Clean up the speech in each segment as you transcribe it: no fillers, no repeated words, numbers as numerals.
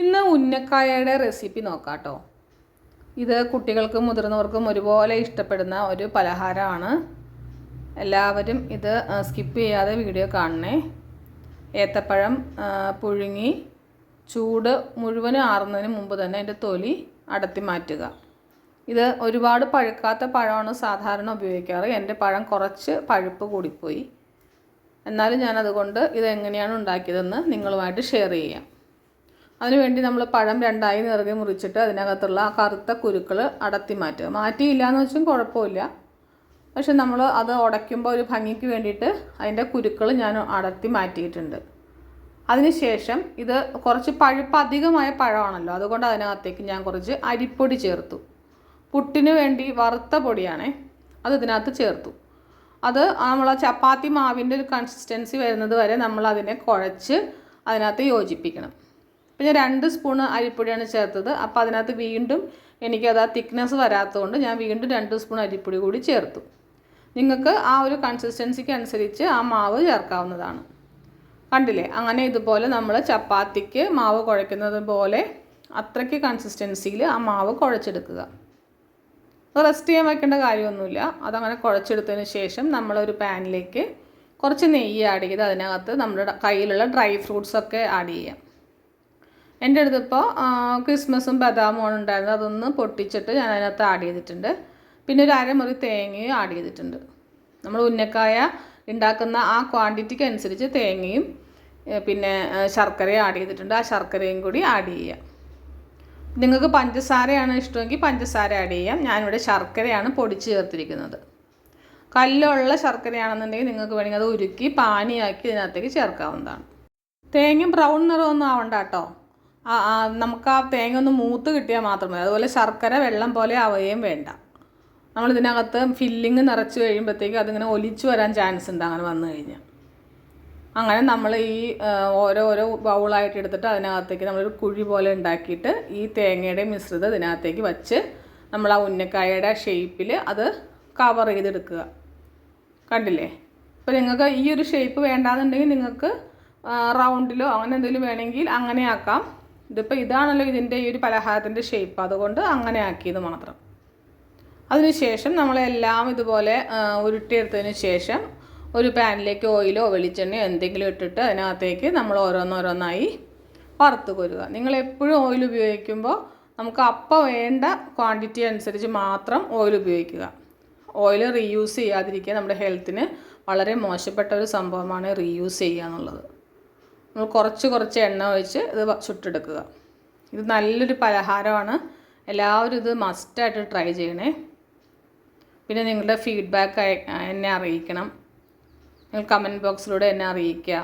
ഇന്ന് ഉന്നക്കായയുടെ റെസിപ്പി നോക്കാം കേട്ടോ. ഇത് കുട്ടികൾക്കും മുതിർന്നവർക്കും ഒരുപോലെ ഇഷ്ടപ്പെടുന്ന ഒരു പലഹാരമാണ്. എല്ലാവരും ഇത് സ്കിപ്പ് ചെയ്യാതെ വീഡിയോ കാണണേ. ഏത്തപ്പഴം പുഴുങ്ങി ചൂട് മുഴുവനും ആറുന്നതിന് മുമ്പ് തന്നെ അതിൻ്റെ തൊലി അടത്തി മാറ്റുക. ഇത് ഒരുപാട് പഴുക്കാത്ത പഴമാണ് സാധാരണ ഉപയോഗിക്കാറ്. എൻ്റെ പഴം കുറച്ച് പഴുപ്പ് കൂടിപ്പോയി. എന്നാലും ഞാനതുകൊണ്ട് ഇതെങ്ങനെയാണ് ഉണ്ടാക്കിയതെന്ന് നിങ്ങളുമായിട്ട് ഷെയർ ചെയ്യാം. അതിനുവേണ്ടി നമ്മൾ പഴം രണ്ടായി നിറകെ മുറിച്ചിട്ട് അതിനകത്തുള്ള ആ കറുത്ത കുരുക്കൾ അടത്തി മാറ്റുക. മാറ്റിയില്ല എന്ന് വെച്ചും കുഴപ്പമില്ല, പക്ഷെ നമ്മൾ അത് ഉടയ്ക്കുമ്പോൾ ഒരു ഭംഗിക്ക് വേണ്ടിയിട്ട് അതിൻ്റെ കുരുക്കൾ ഞാൻ അടത്തി മാറ്റിയിട്ടുണ്ട്. അതിനുശേഷം ഇത് കുറച്ച് പഴുപ്പ് അധികമായ പഴമാണല്ലോ, അതുകൊണ്ട് അതിനകത്തേക്ക് ഞാൻ കുറച്ച് അരിപ്പൊടി ചേർത്തു. പുട്ടിന് വേണ്ടി വറുത്ത പൊടിയാണേ, അത് ഇതിനകത്ത് ചേർത്തു. അത് നമ്മൾ ചപ്പാത്തി മാവിൻ്റെ ഒരു കൺസിസ്റ്റൻസി വരുന്നത് വരെ നമ്മൾ അതിനെ കുഴച്ച് അതിനകത്ത് യോജിപ്പിക്കണം. അപ്പോൾ ഞാൻ 2 സ്പൂൺ അരിപ്പൊടിയാണ് ചേർത്തത്. അപ്പോൾ അതിനകത്ത് വീണ്ടും എനിക്കത് ആ തിക്നെസ് വരാത്തതുകൊണ്ട് ഞാൻ വീണ്ടും 2 സ്പൂൺ അരിപ്പൊടി കൂടി ചേർത്തു. നിങ്ങൾക്ക് ആ ഒരു കൺസിസ്റ്റൻസിക്ക് അനുസരിച്ച് ആ മാവ് ചേർക്കാവുന്നതാണ്. കണ്ടില്ലേ, അങ്ങനെ ഇതുപോലെ നമ്മൾ ചപ്പാത്തിക്ക് മാവ് കുഴയ്ക്കുന്നത് പോലെ അത്രയ്ക്ക് കൺസിസ്റ്റൻസിയിൽ ആ മാവ് കുഴച്ചെടുക്കുക. അത് റെസ്റ്റ് ചെയ്യാൻ വയ്ക്കേണ്ട കാര്യമൊന്നുമില്ല. അതങ്ങനെ കുഴച്ചെടുത്തതിന് ശേഷം നമ്മളൊരു പാനിലേക്ക് കുറച്ച് നെയ്യ് ആഡ് ചെയ്ത് അതിനകത്ത് നമ്മുടെ കയ്യിലുള്ള ഡ്രൈ ഫ്രൂട്ട്സൊക്കെ ആഡ് ചെയ്യാം. എൻ്റെ അടുത്തിപ്പോൾ ക്രിസ്മസും ബദാമുമാണ് ഉണ്ടായിരുന്നത്. അതൊന്ന് പൊട്ടിച്ചിട്ട് ഞാൻ അതിനകത്ത് ആഡ് ചെയ്തിട്ടുണ്ട്. പിന്നെ ഒരു അരമുറി തേങ്ങയും ആഡ് ചെയ്തിട്ടുണ്ട്. നമ്മൾ ഉന്നക്കായ ഉണ്ടാക്കുന്ന ആ ക്വാണ്ടിറ്റിക്ക് അനുസരിച്ച് തേങ്ങയും പിന്നെ ശർക്കരയും ആഡ് ചെയ്തിട്ടുണ്ട്. ആ ശർക്കരയും കൂടി ആഡ് ചെയ്യുക. നിങ്ങൾക്ക് പഞ്ചസാരയാണ് ഇഷ്ടമെങ്കിൽ പഞ്ചസാര ആഡ് ചെയ്യാം. ഞാനിവിടെ ശർക്കരയാണ് പൊടിച്ച് ചേർത്തിരിക്കുന്നത്. കല്ലുള്ള ശർക്കരയാണെന്നുണ്ടെങ്കിൽ നിങ്ങൾക്ക് വേണമെങ്കിൽ അത് ഉരുക്കി പാനിയാക്കി ഇതിനകത്തേക്ക് ചേർക്കാവുന്നതാണ്. തേങ്ങ ബ്രൗൺ നിറമൊന്നും ആവണ്ട കേട്ടോ. നമുക്ക് ആ തേങ്ങ ഒന്ന് മൂത്ത് കിട്ടിയാൽ മാത്രം മതി. അതുപോലെ ശർക്കര വെള്ളം പോലെ ആവുകയും വേണ്ട. നമ്മളിതിനകത്ത് ഫില്ലിങ് നിറച്ച് കഴിയുമ്പോഴത്തേക്കും അതിങ്ങനെ ഒലിച്ചു വരാൻ ചാൻസ് ഉണ്ട്. അങ്ങനെ വന്നു കഴിഞ്ഞാൽ അങ്ങനെ നമ്മൾ ഈ ഓരോരോ ബൗളായിട്ട് എടുത്തിട്ട് അതിനകത്തേക്ക് നമ്മളൊരു കുഴി പോലെ ഉണ്ടാക്കിയിട്ട് ഈ തേങ്ങയുടെ മിശ്രിതം ഇതിനകത്തേക്ക് വച്ച് നമ്മൾ ആ ഉന്നക്കായയുടെ ഷേപ്പിൽ അത് കവർ ചെയ്തെടുക്കുക. കണ്ടില്ലേ? അപ്പോൾ നിങ്ങൾക്ക് ഈ ഒരു ഷേപ്പ് വേണ്ടാന്നുണ്ടെങ്കിൽ നിങ്ങൾക്ക് റൗണ്ടിലോ അങ്ങനെ എന്തെങ്കിലും വേണമെങ്കിൽ അങ്ങനെ ആക്കാം. ഇതിപ്പോൾ ഇതാണല്ലോ ഇതിൻ്റെ ഈ ഒരു പലഹാരത്തിൻ്റെ ഷേപ്പ്, അതുകൊണ്ട് അങ്ങനെ ആക്കിയത് മാത്രം. അതിനുശേഷം നമ്മളെല്ലാം ഇതുപോലെ ഉരുട്ടിയെടുത്തതിന് ശേഷം ഒരു പാനിലേക്ക് ഓയിലോ വെളിച്ചെണ്ണയോ എന്തെങ്കിലും ഇട്ടിട്ട് അതിനകത്തേക്ക് നമ്മൾ ഓരോന്നോരോന്നായി വറുത്ത് കോരുക. നിങ്ങൾ എപ്പോഴും ഓയിൽ ഉപയോഗിക്കുമ്പോൾ നമുക്ക് അപ്പം വേണ്ട ക്വാണ്ടിറ്റി അനുസരിച്ച് മാത്രം ഓയിൽ ഉപയോഗിക്കുക. ഓയിൽ റീയൂസ് ചെയ്യാതിരിക്കുക. നമ്മുടെ ഹെൽത്തിന് വളരെ മോശപ്പെട്ട ഒരു സംഭവമാണ് റീയൂസ് ചെയ്യുക എന്നുള്ളത്. നമ്മൾ കുറച്ച് എണ്ണ ഒഴിച്ച് ഇത് ചുട്ടെടുക്കുക. ഇത് നല്ലൊരു പലഹാരമാണ്. എല്ലാവരും ഇത് മസ്റ്റായിട്ട് ട്രൈ ചെയ്യണേ. പിന്നെ നിങ്ങളുടെ ഫീഡ്ബാക്ക് എന്നെ അറിയിക്കണം. നിങ്ങൾ കമൻറ്റ് ബോക്സിലൂടെ എന്നെ അറിയിക്കുക.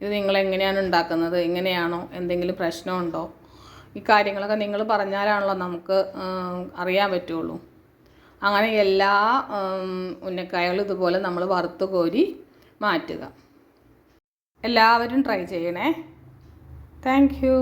ഇത് നിങ്ങളെങ്ങനെയാണ് ഉണ്ടാക്കുന്നത്, എങ്ങനെയാണോ, എന്തെങ്കിലും പ്രശ്നമുണ്ടോ, ഈ കാര്യങ്ങളൊക്കെ നിങ്ങൾ പറഞ്ഞാലാണല്ലോ നമുക്ക് അറിയാൻ പറ്റുള്ളൂ. അങ്ങനെ എല്ലാ ഉന്നക്കായകളും ഇതുപോലെ നമ്മൾ വറുത്ത് കോരി മാറ്റുക. എല്ലാവരും ട്രൈ ചെയ്യണേ. Thank you.